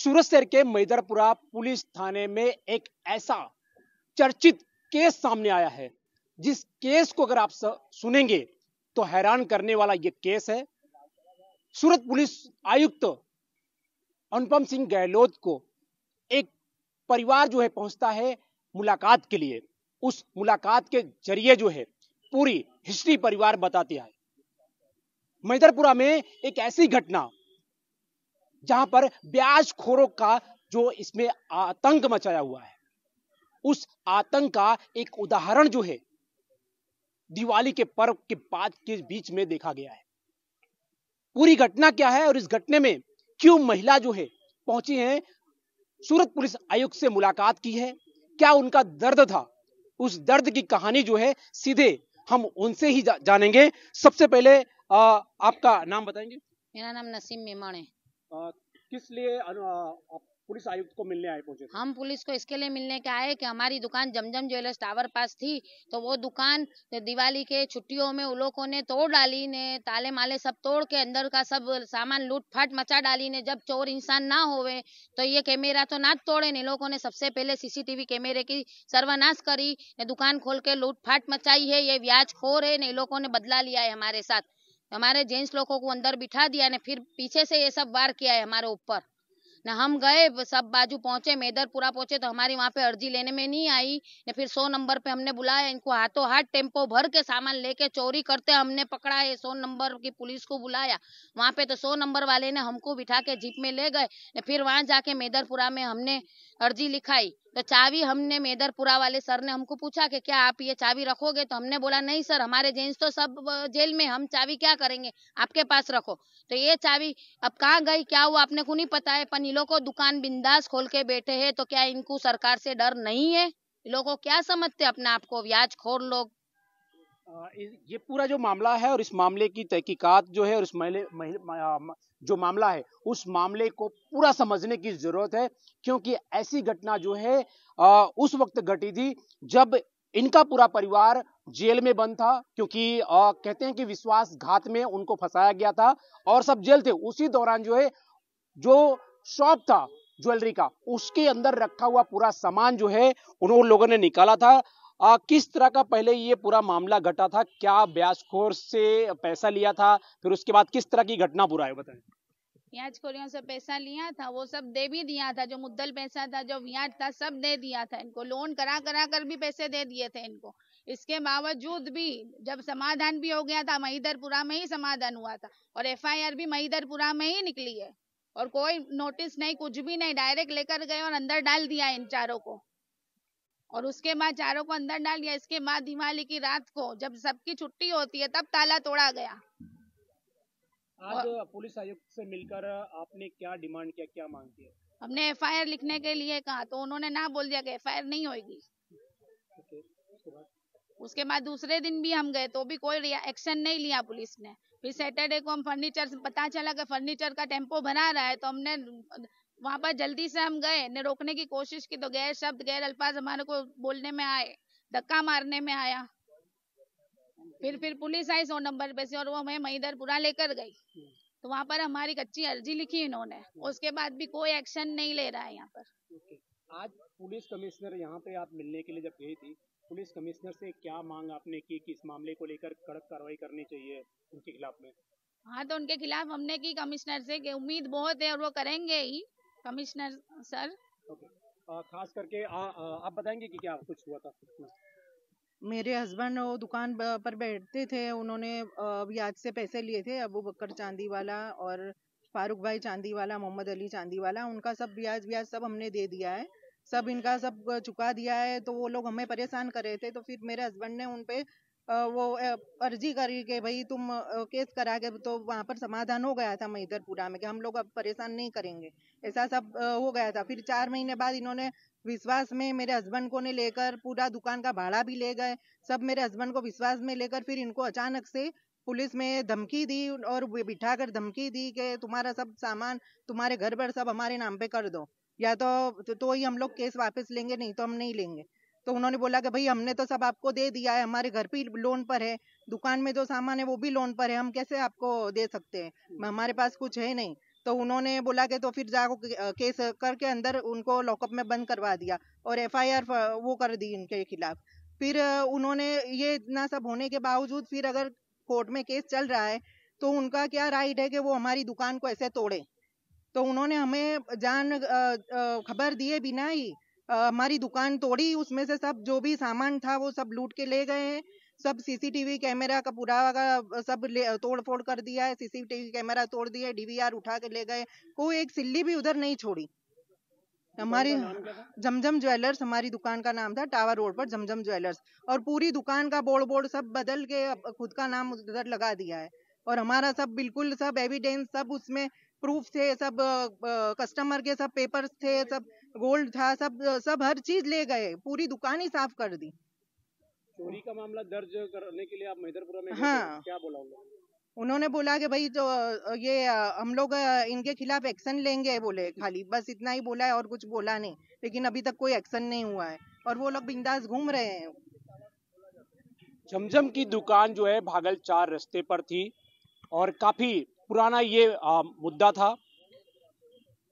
सूरत शहर के मैदरपुरा पुलिस थाने में एक ऐसा चर्चित केस सामने आया है, जिस केस को अगर आप सुनेंगे तो हैरान करने वाला यह केस है। सूरत पुलिस आयुक्त अनुपम सिंह गहलोत को एक परिवार जो है पहुंचता है मुलाकात के लिए। उस मुलाकात के जरिए जो है पूरी हिस्ट्री परिवार बताती है। मैदरपुरा में एक ऐसी घटना जहां पर ब्याजखोरों का जो इसमें आतंक मचाया हुआ है, उस आतंक का एक उदाहरण जो है दिवाली के पर्व के बाद के बीच में देखा गया है। पूरी घटना क्या है और इस घटने में क्यों महिला जो है पहुंची है, सूरत पुलिस आयुक्त से मुलाकात की है, क्या उनका दर्द था, उस दर्द की कहानी जो है सीधे हम उनसे ही जानेंगे। सबसे पहले आपका नाम बताएंगे? मेरा नाम नसीम मेमन है। किस लिए पुलिस आयुक्त को मिलने आए पहुंचे? हम पुलिस को इसके लिए मिलने के आए कि हमारी दुकान जमजम ज्वेलर्स टावर पास थी, तो वो दुकान दिवाली के छुट्टियों में उन लोगों ने तोड़ डाली ने, ताले माले सब तोड़ के अंदर का सब सामान लूट फाट मचा डाली ने। जब चोर इंसान ना होवे तो ये कैमरा तो ना तोड़े ने, लोगों ने सबसे पहले सीसीटीवी कैमरे की सर्वनाश करी ने, दुकान खोल के लूट फाट मचाई है। ये व्याजखोर है ने, लोगों ने बदला लिया है हमारे साथ। हमारे जेंट्स लोगों को अंदर बिठा दिया ने, फिर पीछे से ये सब वार किया है हमारे ऊपर ना। हम गए सब बाजू पहुंचे, मैदरपुरा पहुंचे तो हमारी वहां पे अर्जी लेने में नहीं आई ने। फिर 100 नंबर पे हमने बुलाया, इनको हाथों हाथ टेम्पो भर के सामान लेके चोरी करते हमने पकड़ा है। 100 नंबर की पुलिस को बुलाया वहां पे, तो 100 नंबर वाले ने हमको बिठा के जीप में ले गए ने। फिर वहां जाके मैदरपुरा में हमने अर्जी लिखाई, तो चाबी हमने मैदरपुरा वाले सर ने हमको पूछा कि क्या आप ये चाबी रखोगे, तो हमने बोला नहीं सर, हमारे जेंट्स तो सब जेल में, हम चाबी क्या करेंगे, आपके पास रखो। तो ये चाबी अब कहाँ गई क्या हुआ आपने को नहीं पता है, पर इन लोगों को दुकान बिंदास खोल के बैठे हैं, तो क्या इनको सरकार से डर नहीं है? इन लोगों को क्या समझते अपने आप को, व्याजखोर लोग। ये पूरा जो मामला है और इस मामले की तहकीकात जो है और इस जो मामला है उस मामले को पूरा समझने की जरूरत है, क्योंकि ऐसी घटना जो है उस वक्त घटी थी जब इनका पूरा परिवार जेल में बंद था, क्योंकि कहते हैं कि विश्वासघात में उनको फंसाया गया था और सब जेल थे। उसी दौरान जो है जो शॉप था ज्वेलरी का, उसके अंदर रखा हुआ पूरा सामान जो है उन लोगों ने निकाला था। किस तरह का पहले ये पूरा मामला घटा था, क्या ब्याजखोर से पैसा लिया था, फिर उसके बाद किस तरह की घटना पूरा है बताएं। ब्याजखोरियों से पैसा लिया था, वो सब दे भी दिया था, जो मुद्दल पैसा था, जो ब्याज था, सब दे दिया था इनको। लोन करा करा कर भी पैसे दे दिए थे इनको। इसके बावजूद भी जब समाधान भी हो गया था, महिदरपुरा में ही समाधान हुआ था और FIR भी महिदरपुरा में ही निकली है और कोई नोटिस नहीं, कुछ भी नहीं, डायरेक्ट लेकर गए और अंदर डाल दिया इन चारों को। और उसके बाद चारों को अंदर डाल दिया। इसके बाद दिवाली की रात को जब सबकी छुट्टी होती है तब ताला तोड़ा गया। आज पुलिस आयुक्त से मिलकर आपने क्या डिमांड किया, क्या मांग किया? हमने FIR लिखने के लिए कहा तो उन्होंने ना बोल दिया कि FIR नहीं होगी। उसके बाद दूसरे दिन भी हम गए तो भी कोई एक्शन नहीं लिया पुलिस ने। फिर सैटरडे को हम फर्नीचर, पता चला कि फर्नीचर का टेम्पो बना रहा है, तो हमने वहां पर जल्दी से हम गए ने, रोकने की कोशिश की तो गैर शब्द गैर अल्फाज हमारे को बोलने में आए, धक्का मारने में आया। फिर पुलिस आई 100 नंबर पे से और वो हमें महिदरपुरा लेकर गई, तो वहां पर हमारी कच्ची अर्जी लिखी इन्होंने, उसके बाद भी कोई एक्शन नहीं ले रहा है यहाँ पर। आज पुलिस कमिश्नर यहाँ पे आप मिलने के लिए जब गई थी, पुलिस कमिश्नर से क्या मांग आपने की कि इस मामले को लेकर कड़क कार्रवाई करनी चाहिए उनके खिलाफ में? हाँ, तो उनके खिलाफ हमने की कमिश्नर से कि उम्मीद बहुत है और वो करेंगे ही कमिश्नर सर। खास करके आप बताएंगे कि क्या कुछ हुआ था? मेरे हस्बैंड वो दुकान पर बैठते थे, उन्होंने ब्याज से पैसे लिए थे, अबू बकर चांदी वाला और फारूक भाई चांदी वाला, मोहम्मद अली चांदी वाला, उनका सब ब्याज सब हमने दे दिया है, सब इनका सब चुका दिया है। तो वो लोग हमें परेशान कर रहे थे, तो फिर मेरे हस्बैंड ने उन पे वो अर्जी करी कि भाई तुम केस करा के, तो वहाँ पर समाधान हो गया था महिदरपुरा में कि हम लोग अब परेशान नहीं करेंगे, ऐसा सब हो गया था। फिर 4 महीने बाद इन्होंने विश्वास में मेरे हस्बैंड को ने लेकर पूरा दुकान का भाड़ा भी ले गए, सब मेरे हस्बैंड को विश्वास में लेकर फिर इनको अचानक से पुलिस में धमकी दी और बिठाकर धमकी दी कि तुम्हारा सब सामान तुम्हारे घर पर सब हमारे नाम पे कर दो, या तो ही हम लोग केस वापस लेंगे, नहीं तो हम नहीं लेंगे। तो उन्होंने बोला कि भाई हमने तो सब आपको दे दिया है, हमारे घर पे लोन पर है, दुकान में जो सामान है वो भी लोन पर है, हम कैसे आपको दे सकते हैं, हमारे पास कुछ है नहीं। तो उन्होंने बोला कि तो फिर जाओ केस करके अंदर उनको लॉकअप में बंद करवा दिया और FIR वो कर दी इनके खिलाफ। फिर उन्होंने ये इतना सब होने के बावजूद फिर अगर कोर्ट में केस चल रहा है तो उनका क्या राइट है कि वो हमारी दुकान को ऐसे तोड़े। तो उन्होंने हमें खबर दिए बिना ही हमारी दुकान तोड़ी, उसमें से सब जो भी सामान था वो सब लूट के ले गए हैं। सब CCTV कैमरा का पुरावा का सब तोड़ फोड़ कर दिया है। CCTV कैमरा तोड़ दिए, DVR उठा के ले गए, कोई एक सिल्ली भी उधर नहीं छोड़ी। हमारी जमजम ज्वेलर्स हमारी दुकान का नाम था, टावर रोड पर जमजम ज्वेलर्स, और पूरी दुकान का बोर्ड सब बदल के खुद का नाम उधर लगा दिया है। और हमारा सब बिल्कुल सब एविडेंस सब उसमें प्रूफ थे, सब कस्टमर के सब पेपर्स थे, सब गोल्ड था, सब हर चीज ले गए, पूरी दुकान ही साफ कर दी। चोरी का मामला दर्ज करने के लिए आप महिदरपुरा में हाँ, क्या बोला उन्होंने बोला कि भाई जो ये हम लोग इनके खिलाफ एक्शन लेंगे, बोले खाली बस इतना ही बोला है और कुछ बोला नहीं, लेकिन अभी तक कोई एक्शन नहीं हुआ है और वो लोग बिंदास घूम रहे हैं। जमजम की दुकान जो है भागल 4 रास्ते पर थी और काफी पुराना ये मुद्दा था।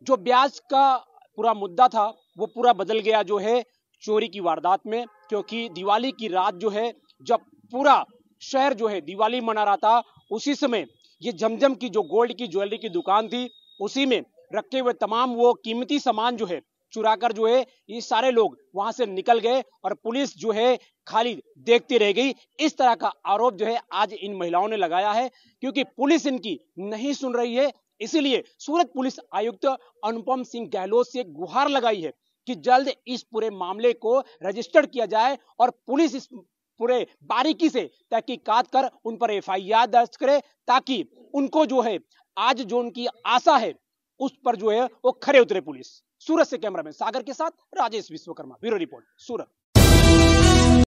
जो ब्याज का पूरा मुद्दा था वो पूरा बदल गया जो है चोरी की वारदात में, क्योंकि दिवाली की रात जो है जब पूरा शहर जो है दिवाली मना रहा था, उसी समय ये जमजम की जो गोल्ड की ज्वेलरी की दुकान थी उसी में रखे हुए तमाम वो कीमती सामान जो है चुराकर जो है ये सारे लोग वहां से निकल गए और पुलिस जो है खाली देखती रह गई। इस तरह का आरोप जो है आज इन महिलाओं ने लगाया है, क्योंकि पुलिस इनकी नहीं सुन रही है। इसीलिए सूरत पुलिस आयुक्त अनुपम सिंह गहलोत से गुहार लगाई है कि जल्द इस पूरे मामले को रजिस्टर्ड किया जाए और पुलिस इस पूरे बारीकी से तहकीकात कर उन पर FIR दर्ज करे, ताकि उनको जो है आज जो उनकी आशा है उस पर जो है वो खरे उतरे पुलिस। सूरत से कैमरामैन सागर के साथ राजेश विश्वकर्मा, ब्यूरो रिपोर्ट, सूरत।